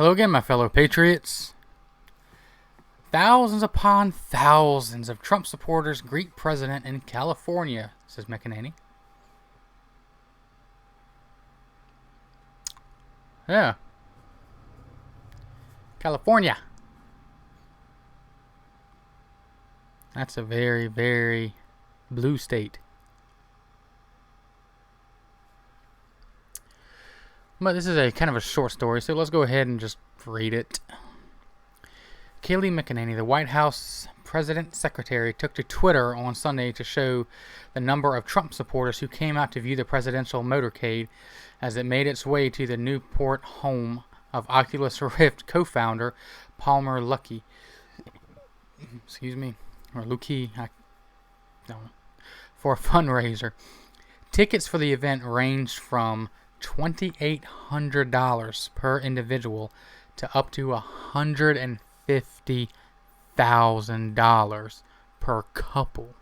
Hello again, my fellow patriots. Thousands upon thousands of Trump supporters greet president in California, says McEnany. Yeah. California. That's a very, very blue state. But this is a kind of a short story, so let's go ahead and just read it. Kayleigh McEnany, the White House President's secretary, took to Twitter on Sunday to show the number of Trump supporters who came out to view the presidential motorcade as it made its way to the Newport home of Oculus Rift co-founder Palmer Luckey. Or Luckey, I don't know, for a fundraiser. Tickets for the event ranged from $2,800 per individual to up to $150,000 per couple.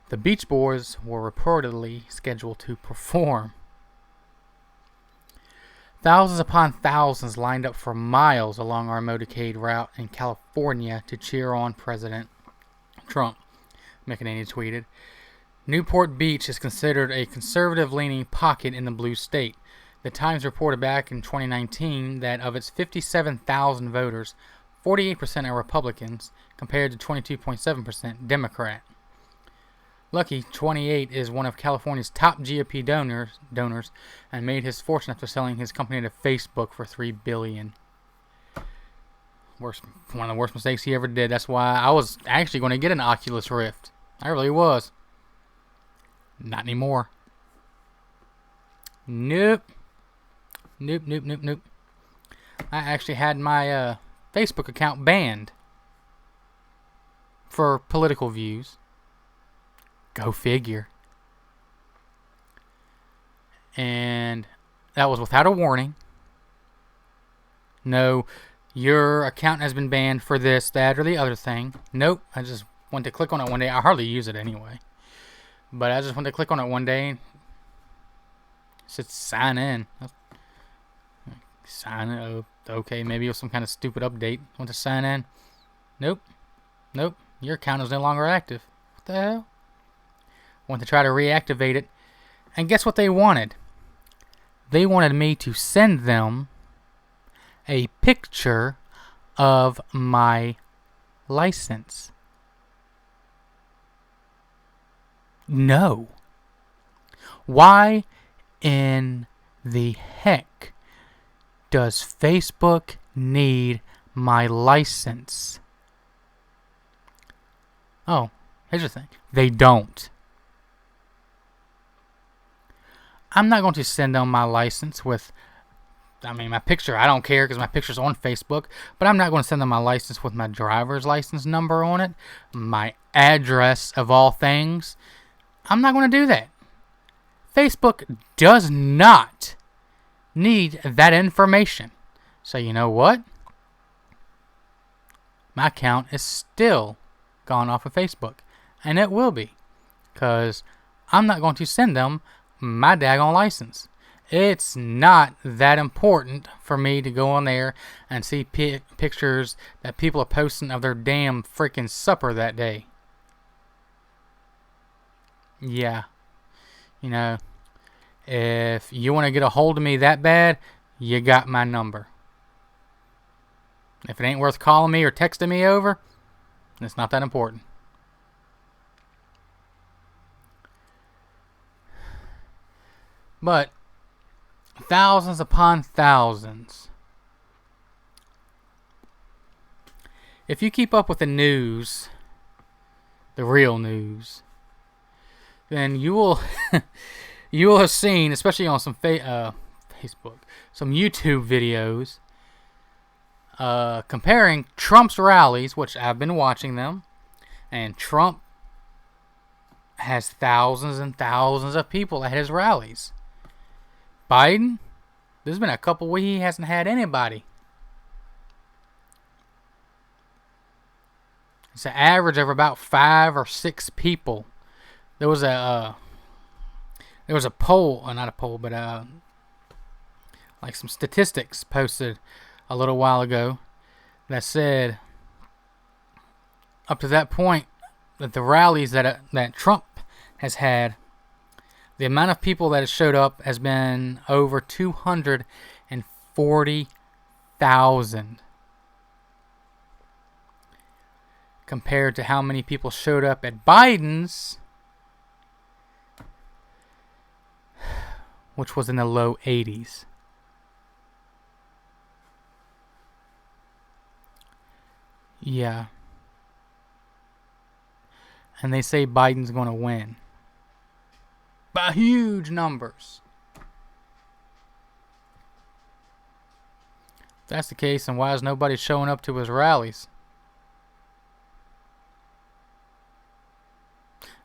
The Beach Boys were reportedly scheduled to perform. Thousands upon thousands lined up for miles along our motorcade route in California to cheer on President Trump, McEnany tweeted. Newport Beach is considered a conservative-leaning pocket in the blue state. The Times reported back in 2019 that of its 57,000 voters, 48% are Republicans, compared to 22.7% Democrat. Luckey, 28, is one of California's top GOP donors and made his fortune after selling his company to Facebook for $3 billion. One of the worst mistakes he ever did. That's why I was actually going to get an Oculus Rift. I really was. Not anymore. Nope. I actually had my Facebook account banned for political views. Go figure. And that was without a warning. No, your account has been banned for this, that, or the other thing. Nope. I just went to click on it one day. I hardly use it anyway. But I just went to click on it one day. It said sign in. Sign in. Oh, okay, maybe it was some kind of stupid update. Went to sign in. Nope. Your account is no longer active. What the hell? Went to try to reactivate it. And guess what they wanted? They wanted me to send them a picture of my license. No. Why in the heck does Facebook need my license? Oh, here's the thing. They don't. I'm not going to send them my license with, my picture. I don't care because my picture's on Facebook. But I'm not going to send them my license with my driver's license number on it. My address of all things. I'm not going to do that. Facebook does not need that information. So you know what? My account is still gone off of Facebook. And it will be. Because I'm not going to send them my daggone license. It's not that important for me to go on there and see pictures that people are posting of their damn freaking supper that day. Yeah. You know, if you want to get a hold of me that bad, you got my number. If it ain't worth calling me or texting me over, it's not that important. But thousands upon thousands. If you keep up with the news, the real news, then you will have seen, especially on some Facebook, some YouTube videos, comparing Trump's rallies, which I've been watching them, and Trump has thousands and thousands of people at his rallies. Biden, there's been a couple where he hasn't had anybody. It's an average of about 5 or 6 people. There was a poll, not a poll, but like some statistics posted a little while ago that said up to that point that the rallies that Trump has had, the amount of people that has showed up has been over 240,000 compared to how many people showed up at Biden's, which was in the low 80s. Yeah. And they say Biden's going to win by huge numbers. If that's the case, then why is nobody showing up to his rallies?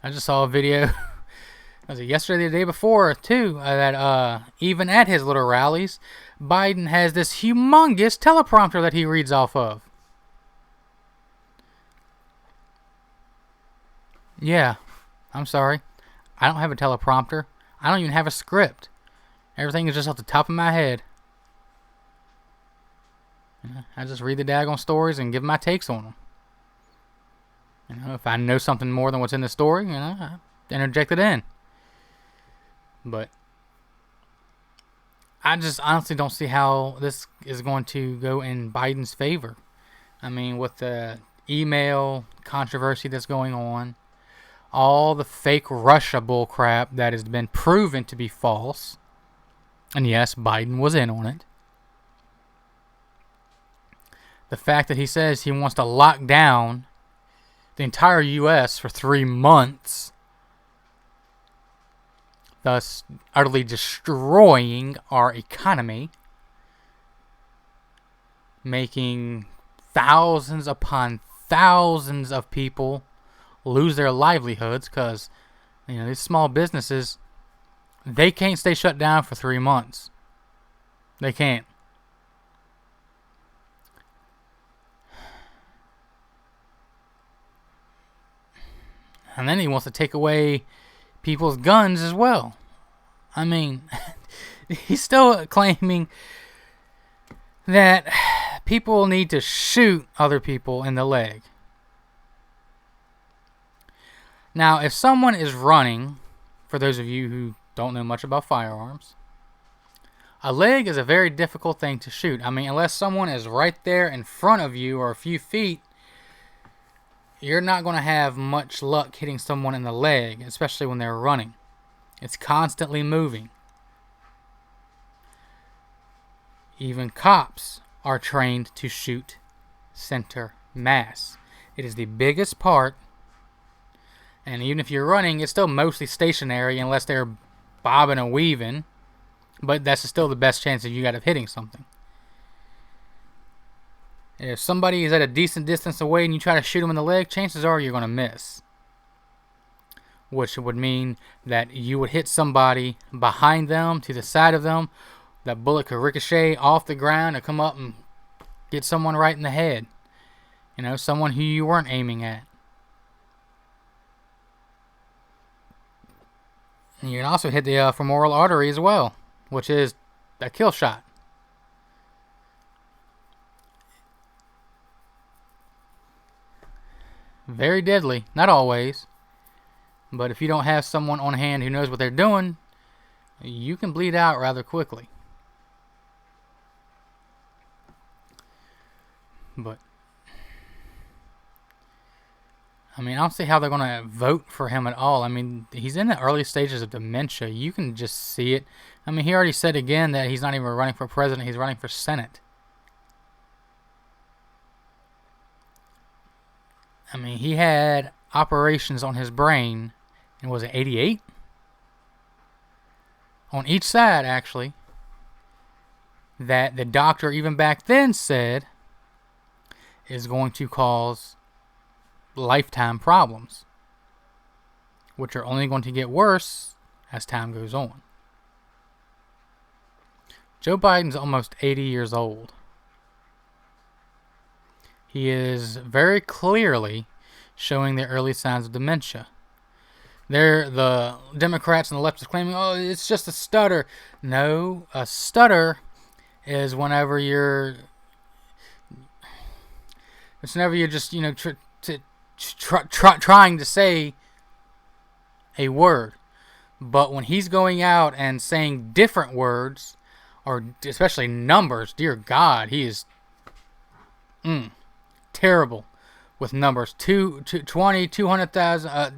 I just saw a video, was it yesterday or the day before, too, that even at his little rallies, Biden has this humongous teleprompter that he reads off of. Yeah, I'm sorry. I don't have a teleprompter. I don't even have a script. Everything is just off the top of my head. I just read the daggone stories and give my takes on them. If I know something more than what's in the story, I interject it in. But I just honestly don't see how this is going to go in Biden's favor. I mean, with the email controversy that's going on, all the fake Russia bullcrap that has been proven to be false, and yes, Biden was in on it. The fact that he says he wants to lock down the entire U.S. for 3 months, thus utterly destroying our economy, making thousands upon thousands of people lose their livelihoods because, these small businesses, they can't stay shut down for 3 months. They can't. And then he wants to take away people's guns as well. I mean, he's still claiming that people need to shoot other people in the leg. Now, if someone is running, for those of you who don't know much about firearms, a leg is a very difficult thing to shoot. I mean, unless someone is right there in front of you or a few feet, you're not going to have much luck hitting someone in the leg, especially when they're running. It's constantly moving. Even cops are trained to shoot center mass. It is the biggest part. And even if you're running, it's still mostly stationary unless they're bobbing and weaving. But that's still the best chance that you got of hitting something. If somebody is at a decent distance away and you try to shoot them in the leg, chances are you're going to miss. Which would mean that you would hit somebody behind them, to the side of them. That bullet could ricochet off the ground and come up and get someone right in the head. Someone who you weren't aiming at. And you can also hit the femoral artery as well, which is a kill shot. Very deadly. Not always. But if you don't have someone on hand who knows what they're doing, you can bleed out rather quickly. But I don't see how they're going to vote for him at all. He's in the early stages of dementia. You can just see it. He already said again that he's not even running for president. He's running for Senate. He had operations on his brain, and was it 88? On each side, actually, that the doctor even back then said is going to cause lifetime problems, which are only going to get worse as time goes on. Joe Biden's almost 80 years old. He is very clearly showing the early signs of dementia. The Democrats and the leftists claiming, it's just a stutter. No, a stutter is whenever you're just trying to say a word. But when he's going out and saying different words, or especially numbers, dear God, he is terrible with numbers. 20, 200,000,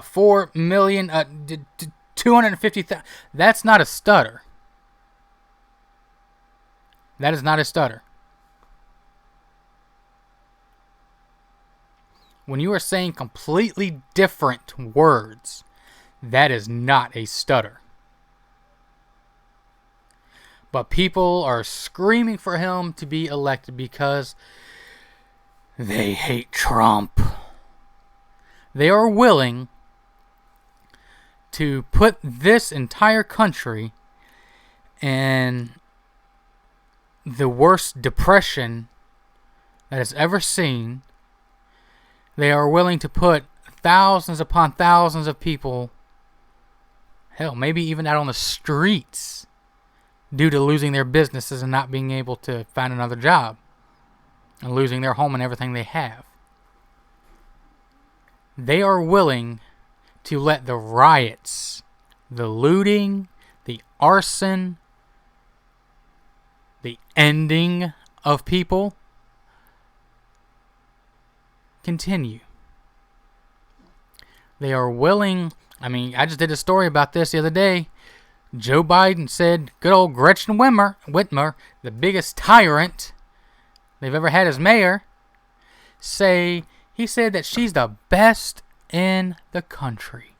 4 million, 250,000. That's not a stutter. That is not a stutter. When you are saying completely different words, that is not a stutter. But people are screaming for him to be elected because they hate Trump. They are willing to put this entire country in the worst depression that it's ever seen. They are willing to put thousands upon thousands of people, hell, maybe even out on the streets, due to losing their businesses and not being able to find another job, and losing their home and everything they have. They are willing to let the riots, the looting, the arson, the ending of people continue. They are willing. I just did a story about this the other day. Joe Biden said good old Gretchen Whitmer, the biggest tyrant they've ever had as mayor, he said that she's the best in the country.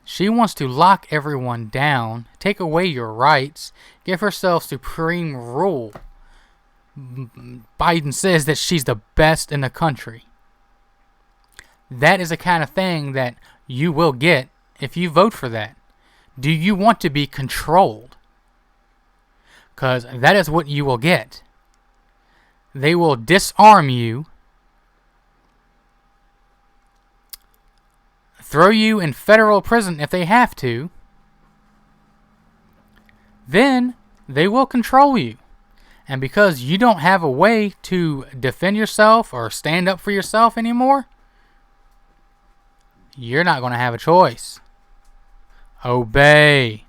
She wants to lock everyone down, take away your rights, give herself supreme rule. Biden says that she's the best in the country. That is the kind of thing that you will get if you vote for that. Do you want to be controlled? Because that is what you will get. They will disarm you, throw you in federal prison if they have to, then they will control you. And because you don't have a way to defend yourself or stand up for yourself anymore, you're not going to have a choice. Obey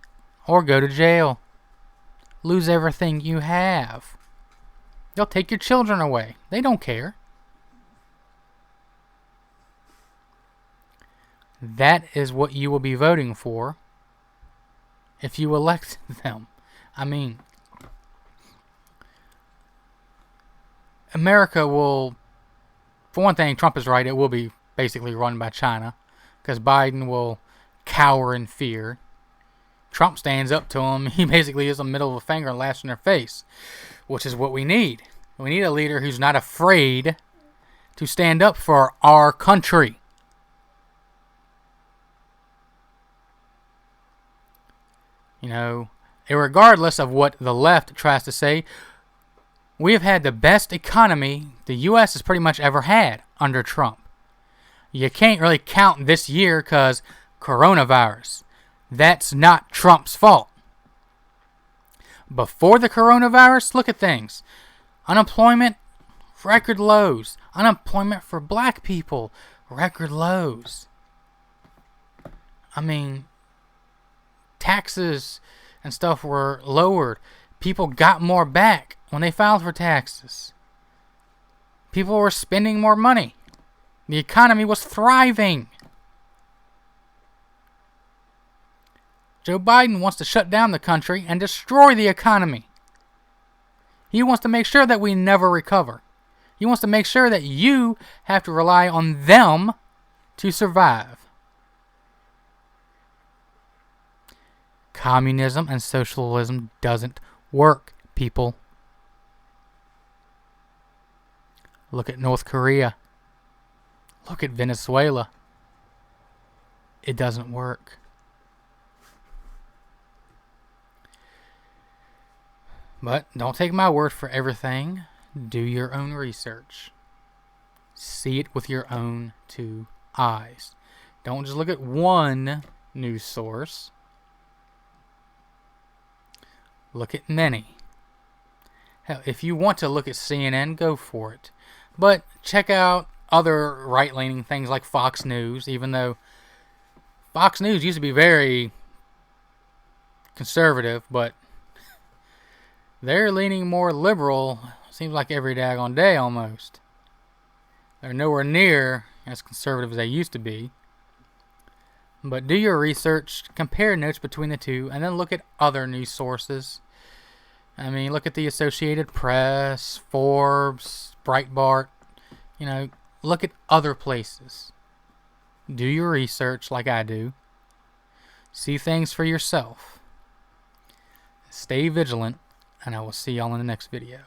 or go to jail. Lose everything you have. They'll take your children away. They don't care. That is what you will be voting for if you elect them. America will, for one thing, Trump is right, it will be basically run by China, because Biden will cower in fear. Trump stands up to him. He basically gives them the middle of a finger and laughs in their face, which is what we need. We need a leader who's not afraid to stand up for our country. Regardless of what the left tries to say, we have had the best economy the U.S. has pretty much ever had under Trump. You can't really count this year because coronavirus. That's not Trump's fault. Before the coronavirus, look at things. Unemployment, record lows. Unemployment for black people, record lows. Taxes and stuff were lowered. People got more back when they filed for taxes. People were spending more money. The economy was thriving. Joe Biden wants to shut down the country and destroy the economy. He wants to make sure that we never recover. He wants to make sure that you have to rely on them to survive. Communism and socialism doesn't work, people. Look at North Korea. Look at Venezuela. It doesn't work. But don't take my word for everything. Do your own research. See it with your own two eyes. Don't just look at one news source. Look at many. Hell, if you want to look at CNN, go for it. But check out other right-leaning things like Fox News, even though Fox News used to be very conservative, but they're leaning more liberal, seems like every daggone day almost. They're nowhere near as conservative as they used to be. But do your research, compare notes between the two, and then look at other news sources. I mean, look at the Associated Press, Forbes, Breitbart. You know, look at other places. Do your research like I do. See things for yourself. Stay vigilant, and I will see y'all in the next video.